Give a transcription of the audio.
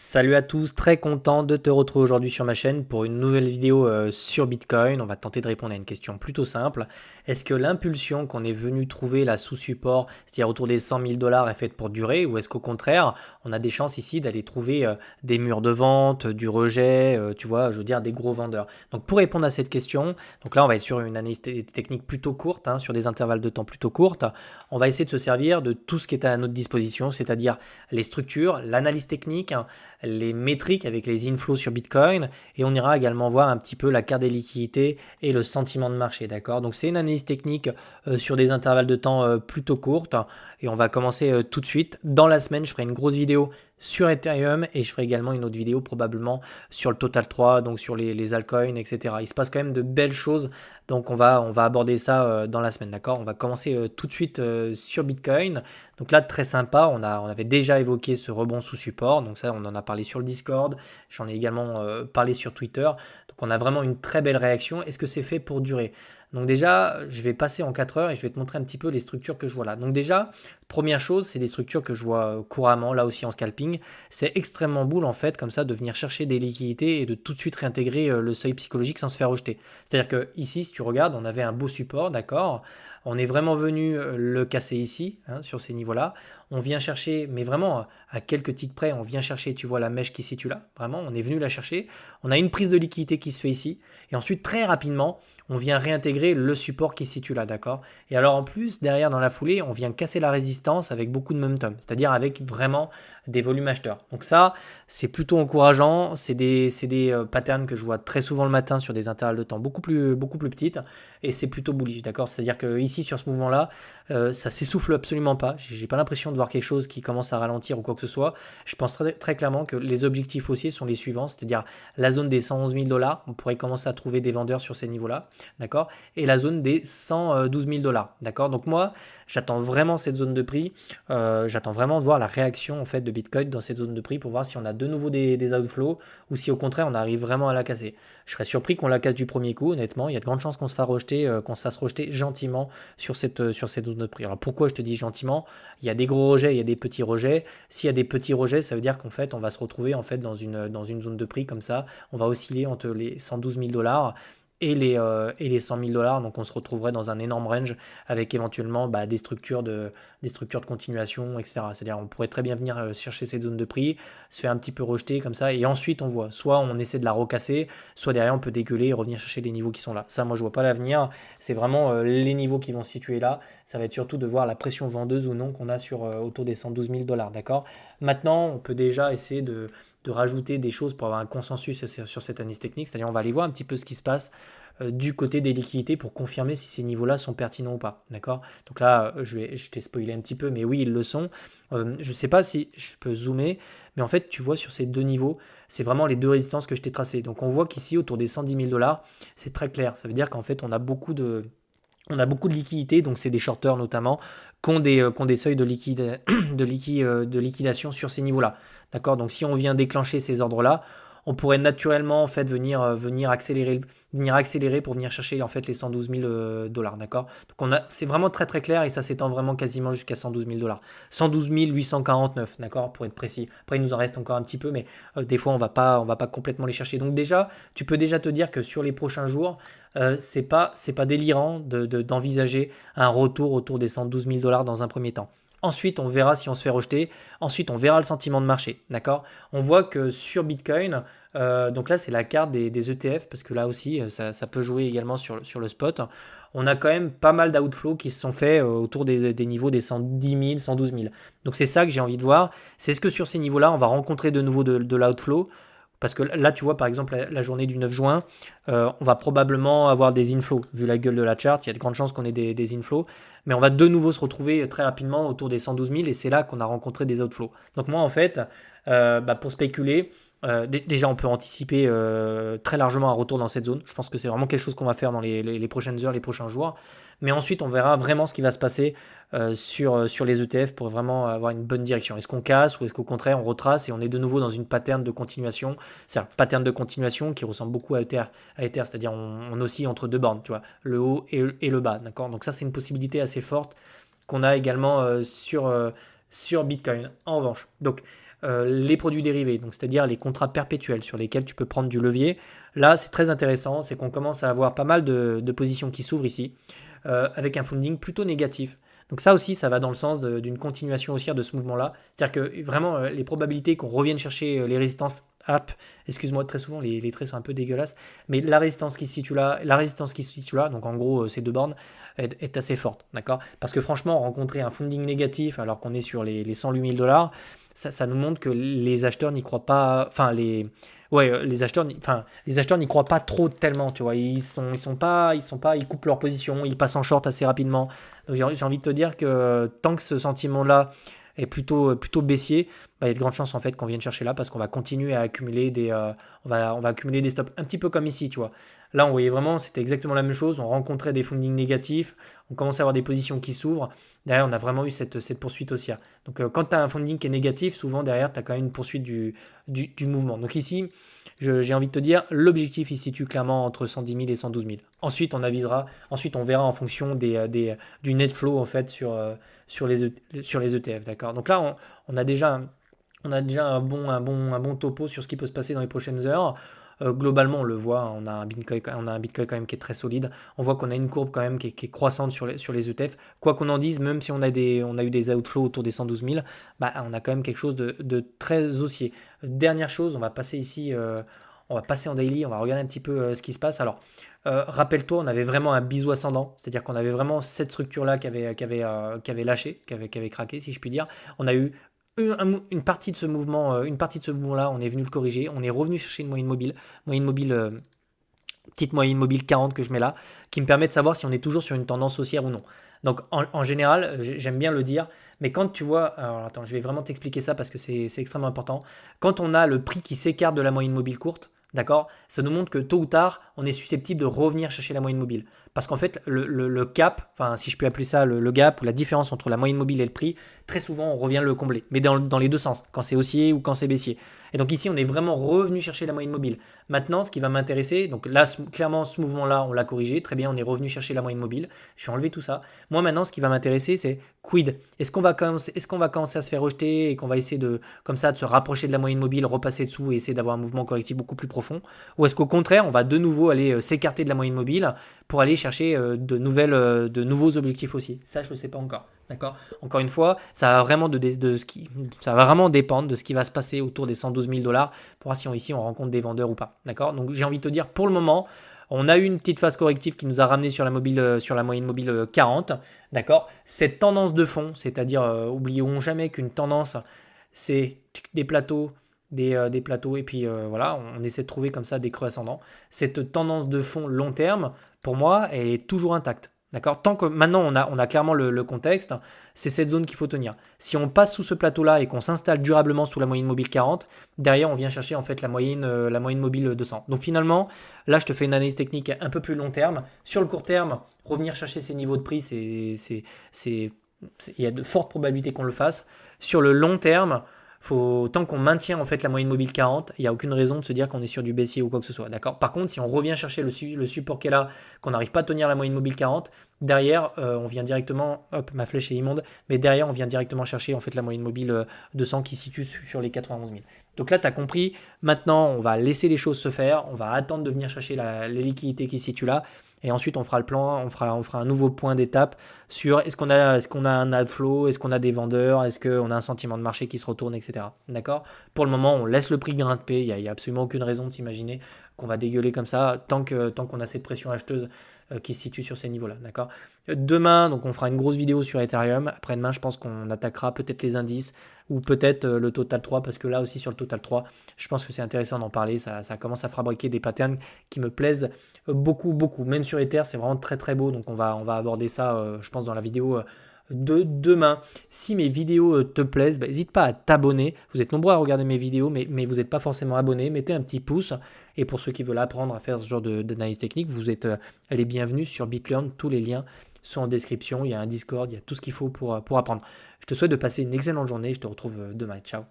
Salut à tous, très content de te retrouver aujourd'hui sur ma chaîne pour une nouvelle vidéo sur Bitcoin. On va tenter de répondre à une question plutôt simple. Est-ce que l'impulsion qu'on est venu trouver là sous support, c'est-à-dire autour des 100 000 dollars, est faite pour durer ou est-ce qu'au contraire, on a des chances ici d'aller trouver des murs de vente, du rejet, tu vois, je veux dire des gros vendeurs. Donc pour répondre à cette question, donc là on va être sur une analyse technique plutôt courte, hein, sur des intervalles de temps plutôt courtes. On va essayer de se servir de tout ce qui est à notre disposition, c'est-à-dire les structures, l'analyse technique, les métriques avec les inflows sur Bitcoin et on ira également voir un petit peu la carte des liquidités et le sentiment de marché, d'accord? Donc c'est une analyse technique sur des intervalles de temps plutôt courtes et on va commencer tout de suite. Dans la semaine, je ferai une grosse vidéo sur Ethereum et je ferai également une autre vidéo probablement sur le Total 3, donc sur les altcoins, etc. Il se passe quand même de belles choses, donc on va aborder ça dans la semaine, d'accord? On va commencer tout de suite sur Bitcoin. Donc là, très sympa, on avait déjà évoqué ce rebond sous support, donc ça on en a parlé sur le Discord, j'en ai également parlé sur Twitter, donc on a vraiment une très belle réaction. Est-ce que c'est fait pour durer? Donc déjà, je vais passer en 4 heures et je vais te montrer un petit peu les structures que je vois là. Donc déjà, première chose, c'est des structures que je vois couramment, là aussi en scalping. C'est extrêmement boule en fait, comme ça, de venir chercher des liquidités et de tout de suite réintégrer le seuil psychologique sans se faire rejeter. C'est-à-dire que ici, si tu regardes, on avait un beau support, d'accord? On est vraiment venu le casser ici, hein, sur ces niveaux-là. On vient chercher, mais vraiment à quelques ticks près, on vient chercher, tu vois la mèche qui se situe là, vraiment, on est venu la chercher. On a une prise de liquidité qui se fait ici, et ensuite très rapidement, on vient réintégrer le support qui se situe là, d'accord? Et alors en plus, derrière dans la foulée, on vient casser la résistance avec beaucoup de momentum, c'est-à-dire avec vraiment des volumes acheteurs. Donc ça, c'est plutôt encourageant, c'est des patterns que je vois très souvent le matin sur des intervalles de temps beaucoup plus petites, et c'est plutôt bullish, d'accord? C'est-à-dire que ici, sur ce mouvement-là, ça s'essouffle absolument pas. J'ai pas l'impression de voir quelque chose qui commence à ralentir ou quoi que ce soit. Je pense très clairement que les objectifs haussiers sont les suivants, c'est-à-dire la zone des 111 000 dollars. On pourrait commencer à trouver des vendeurs sur ces niveaux-là, d'accord? Et la zone des 112 000 dollars, d'accord? Donc moi, j'attends vraiment cette zone de prix. J'attends vraiment de voir la réaction en fait de Bitcoin dans cette zone de prix pour voir si on a de nouveau des outflows ou si au contraire on arrive vraiment à la casser. Je serais surpris qu'on la casse du premier coup, honnêtement. Il y a de grandes chances qu'on se fasse rejeter gentiment sur cette zone de prix. Alors pourquoi je te dis gentiment? Il y a des gros rejets, il y a des petits rejets. S'il y a des petits rejets, ça veut dire qu'en fait, on va se retrouver en fait dans une zone de prix comme ça. On va osciller entre les 112 000 dollars et les 100 000 dollars. Donc on se retrouverait dans un énorme range avec éventuellement des structures de continuation, etc. C'est-à-dire on pourrait très bien venir chercher cette zone de prix, se faire un petit peu rejeter comme ça, et ensuite on voit, soit on essaie de la recasser, soit derrière on peut dégueuler et revenir chercher les niveaux qui sont là. Ça, moi je vois pas l'avenir, c'est vraiment les niveaux qui vont se situer là. Ça va être surtout de voir la pression vendeuse ou non qu'on a sur autour des 112 000 dollars, d'accord? Maintenant, on peut déjà essayer de rajouter des choses pour avoir un consensus sur cette analyse technique, c'est-à-dire on va aller voir un petit peu ce qui se passe du côté des liquidités pour confirmer si ces niveaux-là sont pertinents ou pas. D'accord? Donc là, je t'ai spoilé un petit peu, mais oui, ils le sont. Je ne sais pas si je peux zoomer, mais en fait, tu vois sur ces deux niveaux, c'est vraiment les deux résistances que je t'ai tracées. Donc on voit qu'ici, autour des 110 000 dollars, c'est très clair. Ça veut dire qu'en fait, on a beaucoup de liquidités, donc c'est des shorteurs notamment, qui ont des seuils de liquidation sur ces niveaux-là. D'accord? Donc si on vient déclencher ces ordres-là, on pourrait naturellement en fait venir accélérer pour venir chercher en fait les 112 000 dollars. D'accord? Donc c'est vraiment très très clair et ça s'étend vraiment quasiment jusqu'à 112 000 dollars. 112 849, d'accord? Pour être précis. Après il nous en reste encore un petit peu, mais des fois on va pas complètement les chercher. Donc déjà, tu peux déjà te dire que sur les prochains jours, c'est pas délirant d'envisager un retour autour des 112 000 dollars dans un premier temps. Ensuite, on verra si on se fait rejeter. Ensuite, on verra le sentiment de marché. D'accord? On voit que sur Bitcoin, donc là, c'est la carte des ETF, parce que là aussi, ça peut jouer également sur le spot. On a quand même pas mal d'outflows qui se sont faits autour des niveaux des 110 000, 112 000. Donc c'est ça que j'ai envie de voir. C'est est-ce que sur ces niveaux-là, on va rencontrer de nouveau de l'outflow? Parce que là, tu vois, par exemple, la journée du 9 juin, on va probablement avoir des inflows. Vu la gueule de la charte, il y a de grandes chances qu'on ait des inflows. Mais on va de nouveau se retrouver très rapidement autour des 112 000 et c'est là qu'on a rencontré des outflows. Donc moi, en fait, pour spéculer, déjà, on peut anticiper très largement un retour dans cette zone. Je pense que c'est vraiment quelque chose qu'on va faire dans les prochaines heures, les prochains jours. Mais ensuite, on verra vraiment ce qui va se passer sur les ETF pour vraiment avoir une bonne direction. Est-ce qu'on casse ou est-ce qu'au contraire, on retrace et on est de nouveau dans une pattern de continuation? C'est un pattern de continuation qui ressemble beaucoup à Ether, c'est-à-dire on oscille entre deux bornes, tu vois, le haut et le bas, d'accord? Donc ça, c'est une possibilité assez forte qu'on a également sur Bitcoin, en revanche. Donc, les produits dérivés, donc c'est-à-dire les contrats perpétuels sur lesquels tu peux prendre du levier. Là, c'est très intéressant, c'est qu'on commence à avoir pas mal de positions qui s'ouvrent ici, avec un funding plutôt négatif. Donc ça aussi, ça va dans le sens d'une continuation haussière de ce mouvement-là. C'est-à-dire que vraiment, les probabilités qu'on revienne chercher les résistances excuse-moi, très souvent les traits sont un peu dégueulasses, mais la résistance qui se situe là, la résistance qui se situe là, donc en gros ces deux bornes, est assez forte, d'accord? Parce que franchement, rencontrer un funding négatif alors qu'on est sur les 108 000 $, ça nous montre que les acheteurs n'y croient pas, enfin les acheteurs n'y croient pas trop tellement, tu vois, ils coupent leur position, ils passent en short assez rapidement. Donc j'ai envie de te dire que tant que ce sentiment-là est plutôt baissier, bah, il y a de grandes chances en fait qu'on vienne chercher là parce qu'on va continuer à accumuler on va accumuler des stops un petit peu comme ici, tu vois. Là, on voyait vraiment, c'était exactement la même chose. On rencontrait des fundings négatifs, on commençait à avoir des positions qui s'ouvrent. Derrière, on a vraiment eu cette poursuite haussière. Donc, quand tu as un funding qui est négatif, souvent derrière, tu as quand même une poursuite du mouvement. Donc ici, j'ai envie de te dire, l'objectif il se situe clairement entre 110 000 et 112 000. Ensuite, ensuite on verra en fonction du net flow en fait sur les ETF, d'accord. Donc là, on a déjà un bon topo sur ce qui peut se passer dans les prochaines heures. Globalement, on le voit, on a un Bitcoin quand même qui est très solide. On voit qu'on a une courbe quand même qui est croissante sur les ETF. Quoi qu'on en dise, même si on a eu des outflows autour des 112 000, bah, on a quand même quelque chose de très haussier. Dernière chose, on va passer ici, on va passer en daily, on va regarder un petit peu ce qui se passe. Alors, rappelle-toi, on avait vraiment un bisou ascendant, c'est-à-dire qu'on avait vraiment cette structure-là qui avait lâché, qui avait craqué, si je puis dire. On a eu une partie de ce mouvement-là, on est venu le corriger, on est revenu chercher une moyenne mobile, petite moyenne mobile 40 que je mets là, qui me permet de savoir si on est toujours sur une tendance haussière ou non. Donc en général, j'aime bien le dire, mais quand tu vois, alors attends, je vais vraiment t'expliquer ça parce que c'est extrêmement important. Quand on a le prix qui s'écarte de la moyenne mobile courte, d'accord, ça nous montre que tôt ou tard, on est susceptible de revenir chercher la moyenne mobile. Parce qu'en fait, le cap, enfin si je peux appeler ça le gap ou la différence entre la moyenne mobile et le prix, très souvent on revient le combler, mais dans les deux sens, quand c'est haussier ou quand c'est baissier. Et donc ici, on est vraiment revenu chercher la moyenne mobile. Maintenant, ce qui va m'intéresser, donc là, clairement, ce mouvement-là, on l'a corrigé. Très bien, on est revenu chercher la moyenne mobile. Je vais enlever tout ça. Moi, maintenant, ce qui va m'intéresser, c'est quid. Est-ce qu'on va commencer à se faire rejeter et qu'on va essayer comme ça, de se rapprocher de la moyenne mobile, repasser dessous et essayer d'avoir un mouvement correctif beaucoup plus profond? Ou est-ce qu'au contraire, on va de nouveau aller s'écarter de la moyenne mobile pour aller chercher de nouveaux objectifs aussi? Ça, je ne le sais pas encore. D'accord. Encore une fois, ça va vraiment ça va vraiment dépendre de ce qui va se passer autour des 112 000 $ pour voir si ici on rencontre des vendeurs ou pas. D'accord. Donc j'ai envie de te dire, pour le moment, on a eu une petite phase corrective qui nous a ramené sur la moyenne mobile 40. D'accord. Cette tendance de fond, c'est-à-dire, oublions jamais qu'une tendance, c'est des plateaux, des plateaux, et puis voilà, on essaie de trouver comme ça des creux ascendants. Cette tendance de fond long terme, pour moi, est toujours intacte. D'accord. Tant que maintenant on a clairement le contexte, c'est cette zone qu'il faut tenir. Si on passe sous ce plateau-là et qu'on s'installe durablement sous la moyenne mobile 40, derrière on vient chercher en fait la moyenne mobile 200. Donc finalement, là je te fais une analyse technique un peu plus long terme. Sur le court terme, revenir chercher ces niveaux de prix, il y a de fortes probabilités qu'on le fasse. Sur le long terme, tant qu'on maintient en fait la moyenne mobile 40, il n'y a aucune raison de se dire qu'on est sur du baissier ou quoi que ce soit. D'accord. Par contre, si on revient chercher le support qui est là, qu'on n'arrive pas à tenir la moyenne mobile 40, derrière, on vient directement, hop, ma flèche est immonde, mais derrière, on vient directement chercher en fait la moyenne mobile 200 qui se situe sur les 91 000. Donc là, tu as compris. Maintenant, on va laisser les choses se faire. On va attendre de venir chercher les liquidités qui se situent là. Et ensuite, on fera le plan, on fera un nouveau point d'étape sur est-ce qu'on a un outflow, est-ce qu'on a des vendeurs, est-ce qu'on a un sentiment de marché qui se retourne, etc. D'accord. Pour le moment, on laisse le prix grimper. Il n'y a absolument aucune raison de s'imaginer qu'on va dégueuler comme ça tant qu'on a cette pression acheteuse qui se situe sur ces niveaux-là. D'accord. Demain, donc on fera une grosse vidéo sur Ethereum. Après-demain, je pense qu'on attaquera peut-être les indices ou peut-être le Total 3, parce que là aussi sur le Total 3, je pense que c'est intéressant d'en parler. Ça commence à fabriquer des patterns qui me plaisent beaucoup, beaucoup. Même sur Ether, c'est vraiment très très beau. Donc on va aborder ça, je pense, dans la vidéo de demain. Si mes vidéos te plaisent, n'hésite pas à t'abonner. Vous êtes nombreux à regarder mes vidéos, mais vous n'êtes pas forcément abonnés. Mettez un petit pouce. Et pour ceux qui veulent apprendre à faire ce genre d'analyse technique, vous êtes les bienvenus sur BitLearn. Tous les liens sont en description. Il y a un Discord, il y a tout ce qu'il faut pour apprendre. Je te souhaite de passer une excellente journée. Je te retrouve demain. Ciao.